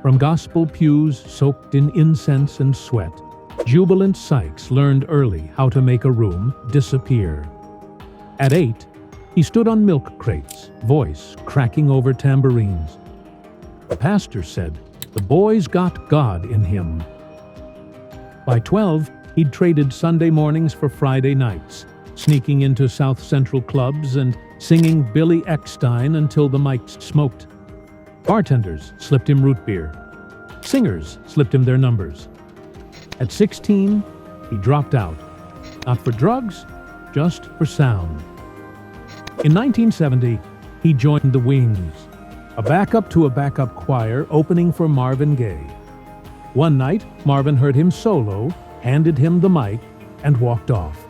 From gospel pews soaked in incense and sweat, Jubilant Sykes learned early how to make a room disappear. At 8, he stood on milk crates, voice cracking over tambourines. The pastor said, "The boy's got God in him." By 12, he'd traded Sunday mornings for Friday nights, sneaking into South Central clubs and singing Billy Eckstine until the mics smoked. Bartenders slipped him root beer. Singers slipped him their numbers. At 16, he dropped out. Not for drugs, just for sound. In 1970, he joined the Wings, a backup to a backup choir opening for Marvin Gaye. One night, Marvin heard him solo, handed him the mic, and walked off.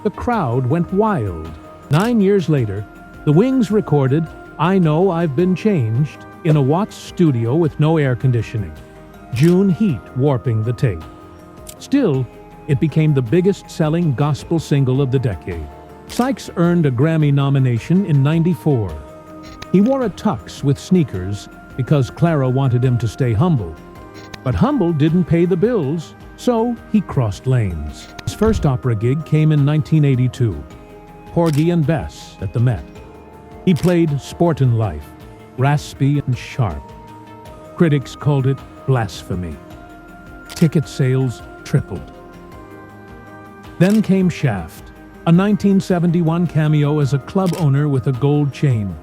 The crowd went wild. 9 years later, the Wings recorded "I Know I've Been Changed" in a Watts studio with no air conditioning. June heat warping the tape. Still, it became the biggest-selling gospel single of the decade. Sykes earned a Grammy nomination in '94. He wore a tux with sneakers because Clara wanted him to stay humble. But humble didn't pay the bills, so he crossed lanes. His first opera gig came in 1982, Porgy and Bess at the Met. He played Sportin' Life, raspy and sharp. Critics called it blasphemy. Ticket sales tripled. Then came Shaft, a 1971 cameo as a club owner with a gold chain.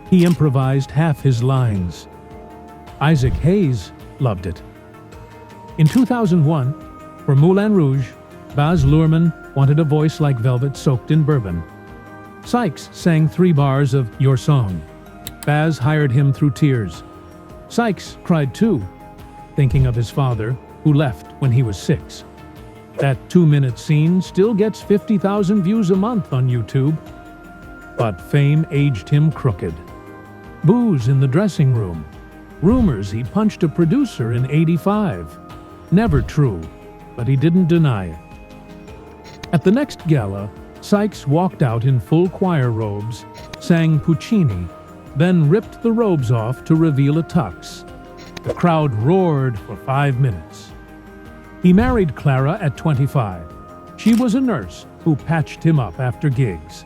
He improvised half his lines. Isaac Hayes loved it. In 2001, for Moulin Rouge, Baz Luhrmann wanted a voice like velvet soaked in bourbon. Sykes sang 3 bars of "Your Song." Baz hired him through tears. Sykes cried too, thinking of his father, who left when he was 6. That 2-minute scene still gets 50,000 views a month on YouTube. But fame aged him crooked. Booze in the dressing room. Rumors he punched a producer in '85. Never true, but he didn't deny it. At the next gala, Sykes walked out in full choir robes, sang Puccini, then ripped the robes off to reveal a tux. The crowd roared for 5 minutes. He married Clara at 25. She was a nurse who patched him up after gigs.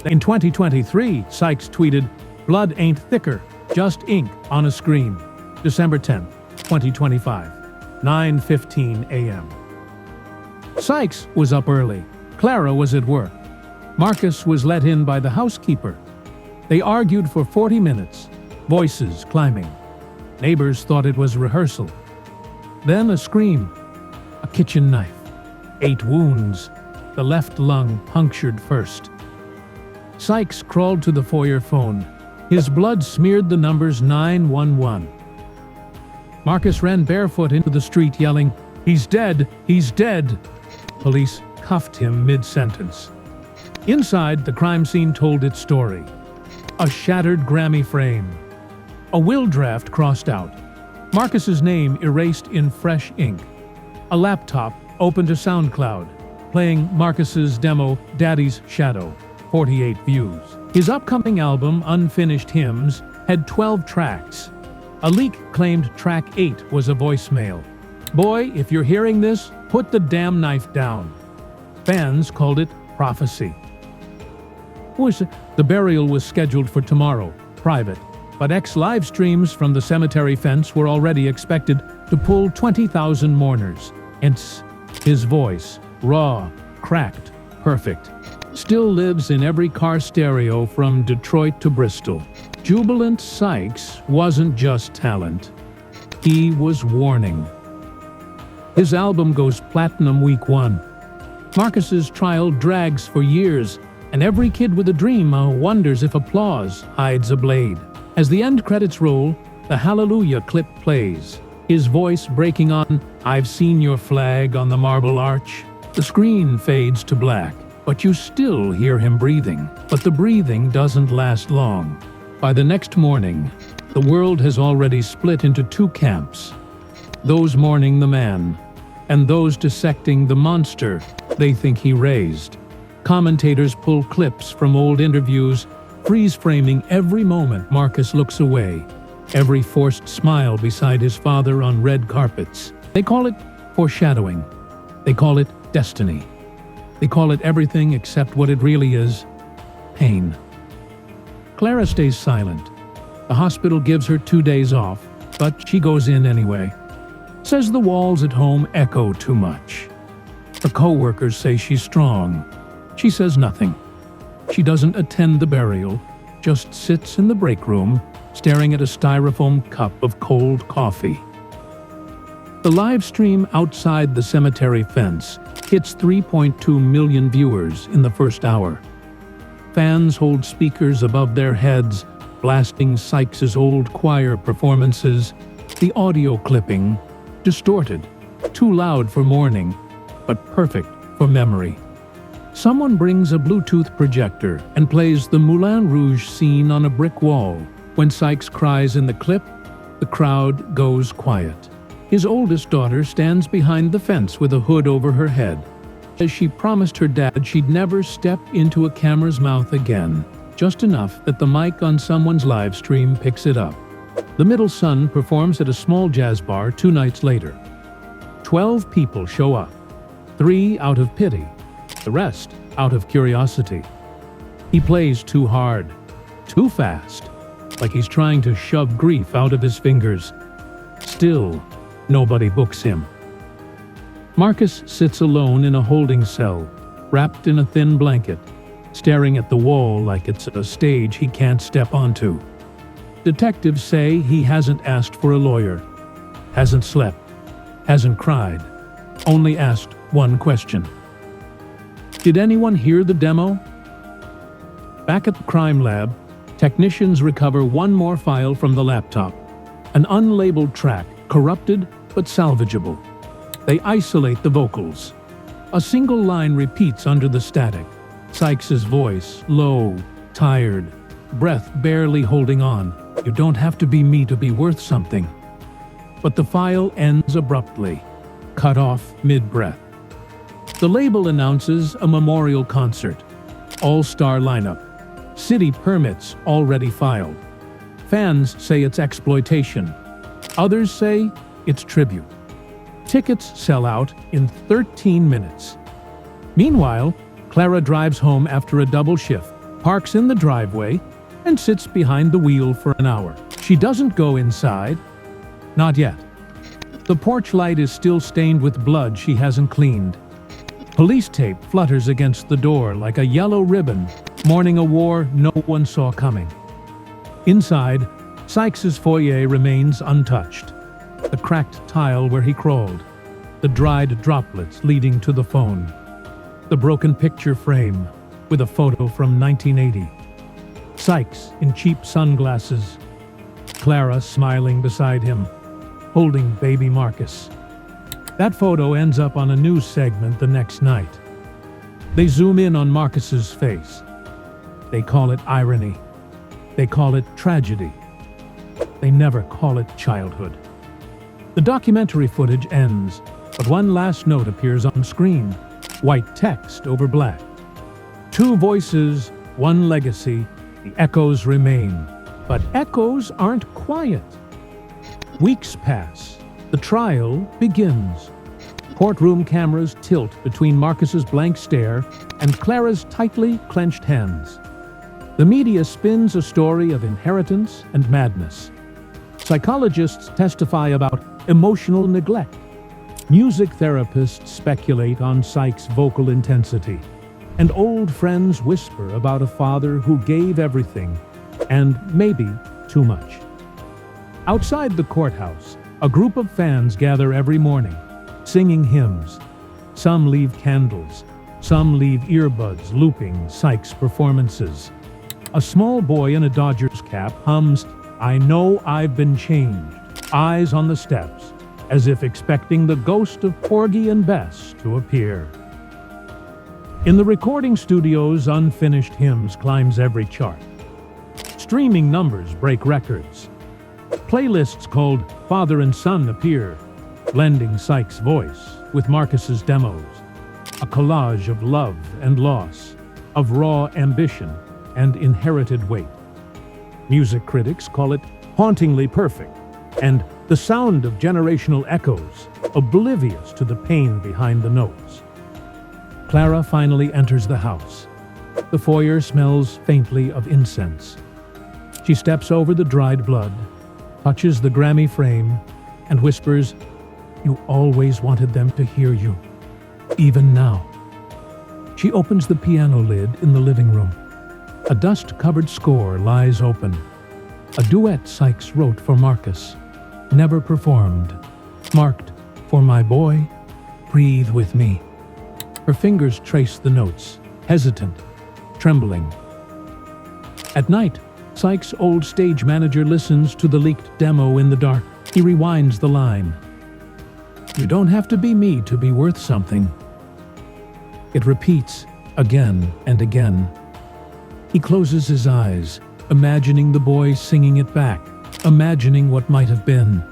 In 2023, Sykes tweeted, "Blood ain't thicker, just ink on a screen." December 10, 2025, 9:15 a.m. Sykes was up early. Clara was at work. Marcus was let in by the housekeeper. They argued for 40 minutes, voices climbing. Neighbors thought it was rehearsal. Then a scream. A kitchen knife. 8 wounds. The left lung punctured first. Sykes crawled to the foyer phone. His blood smeared the numbers 911. Marcus ran barefoot into the street yelling, "He's dead! He's dead!" Police cuffed him mid-sentence. Inside, the crime scene told its story. A shattered Grammy frame. A will draft crossed out. Marcus's name erased in fresh ink. A laptop open to SoundCloud, playing Marcus's demo Daddy's Shadow, 48 views. His upcoming album, Unfinished Hymns, had 12 tracks. A leak claimed track 8 was a voicemail. "Boy, if you're hearing this, put the damn knife down." Fans called it prophecy. The burial was scheduled for tomorrow, private, but live streams from the cemetery fence were already expected to pull 20,000 mourners. Hence, his voice, raw, cracked, perfect, still lives in every car stereo from Detroit to Bristol. Jubilant Sykes wasn't just talent. He was warning. His album goes platinum week 1. Marcus's trial drags for years, and every kid with a dream wonders if applause hides a blade. As the end credits roll, the Hallelujah clip plays, his voice breaking on "I've seen your flag on the marble arch." The screen fades to black, but you still hear him breathing. But the breathing doesn't last long. By the next morning, the world has already split into 2 camps. Those mourning the man, and those dissecting the monster they think he raised. Commentators pull clips from old interviews, freeze-framing every moment Marcus looks away. every forced smile beside his father on red carpets. They call it foreshadowing. They call it destiny. They call it everything except what it really is: pain. Clara stays silent. The hospital gives her 2 days off, but she goes in anyway. Says the walls at home echo too much. Her co-workers say she's strong. She says nothing. She doesn't attend the burial, just sits in the break room, staring at a styrofoam cup of cold coffee. The live stream outside the cemetery fence hits 3.2 million viewers in the first hour. Fans hold speakers above their heads, blasting Sykes' old choir performances, the audio clipping, distorted, too loud for mourning, but perfect for memory. Someone brings a Bluetooth projector and plays the Moulin Rouge scene on a brick wall. When Sykes cries in the clip, the crowd goes quiet. His oldest daughter stands behind the fence with a hood over her head, as she promised her dad she'd never step into a camera's mouth again, just enough that the mic on someone's live stream picks it up. The middle son performs at a small jazz bar 2 nights later. 12 people show up, 3 out of pity, the rest out of curiosity. He plays too hard, too fast, like he's trying to shove grief out of his fingers. Still, nobody books him. Marcus sits alone in a holding cell, wrapped in a thin blanket, staring at the wall like it's a stage he can't step onto. Detectives say he hasn't asked for a lawyer, hasn't slept, hasn't cried, only asked one question. Did anyone hear the demo? Back at the crime lab, technicians recover one more file from the laptop, an unlabeled track, corrupted but salvageable. They isolate the vocals. A single line repeats under the static. Sykes' voice, low, tired, breath barely holding on. You don't have to be me to be worth something. But the file ends abruptly, cut off mid-breath. The label announces a memorial concert. All-star lineup. City permits already filed. Fans say it's exploitation. Others say it's tribute. Tickets sell out in 13 minutes. Meanwhile, Clara drives home after a double shift, parks in the driveway, and sits behind the wheel for an hour. She doesn't go inside. Not yet. The porch light is still stained with blood she hasn't cleaned. Police tape flutters against the door like a yellow ribbon, mourning a war no one saw coming. Inside, Sykes' foyer remains untouched. The cracked tile where he crawled, the dried droplets leading to the phone, the broken picture frame with a photo from 1980. Sykes in cheap sunglasses, Clara smiling beside him, holding baby Marcus. That photo ends up on a news segment the next night. They zoom in on Marcus's face. They call it irony. They call it tragedy. They never call it childhood. The documentary footage ends, but one last note appears on screen, white text over black. 2 voices, 1 legacy, the echoes remain. But echoes aren't quiet. Weeks pass. The trial begins. Courtroom cameras tilt between Marcus's blank stare and Clara's tightly clenched hands. The media spins a story of inheritance and madness. Psychologists testify about emotional neglect. Music therapists speculate on Sykes' vocal intensity. And old friends whisper about a father who gave everything, and maybe too much. Outside the courthouse, a group of fans gather every morning, singing hymns. Some leave candles, some leave earbuds looping Sykes' performances. A small boy in a Dodgers cap hums, "I Know I've Been Changed," eyes on the steps, as if expecting the ghost of Porgy and Bess to appear. In the recording studio's unfinished hymns climbs every chart. Streaming numbers break records. Playlists called Father and Son appear, blending Sykes' voice with Marcus's demos. A collage of love and loss, of raw ambition and inherited weight. Music critics call it hauntingly perfect, and the sound of generational echoes, oblivious to the pain behind the notes. Clara finally enters the house. The foyer smells faintly of incense. She steps over the dried blood, touches the Grammy frame, and whispers, "You always wanted them to hear you, even now." She opens the piano lid in the living room. A dust-covered score lies open. A duet Sykes wrote for Marcus, never performed, marked, "For my boy, breathe with me." Her fingers trace the notes, hesitant, trembling. At night, Sykes' old stage manager listens to the leaked demo in the dark. He rewinds the line, "You don't have to be me to be worth something." It repeats again and again. He closes his eyes, imagining the boy singing it back, imagining what might have been.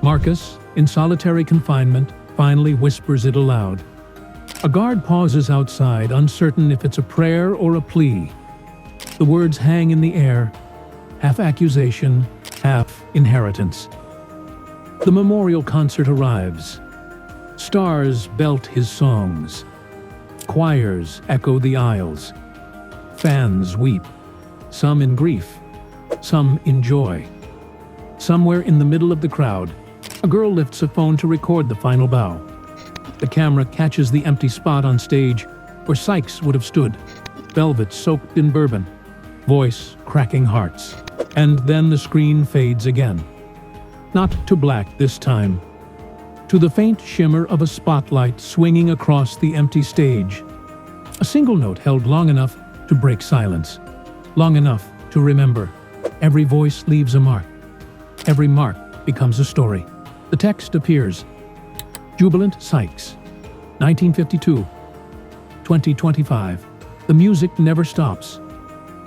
Marcus, in solitary confinement, finally whispers it aloud. A guard pauses outside, uncertain if it's a prayer or a plea. The words hang in the air, half accusation, half inheritance. The memorial concert arrives. Stars belt his songs. Choirs echo the aisles. Fans weep, some in grief, some in joy. Somewhere in the middle of the crowd, a girl lifts a phone to record the final bow. The camera catches the empty spot on stage where Sykes would have stood, velvet soaked in bourbon, voice cracking hearts. And then the screen fades again. Not to black this time, to the faint shimmer of a spotlight swinging across the empty stage. A single note held long enough to break silence, long enough to remember. Every voice leaves a mark. Every mark becomes a story. The text appears. Jubilant Sykes, 1952, 2025. The music never stops.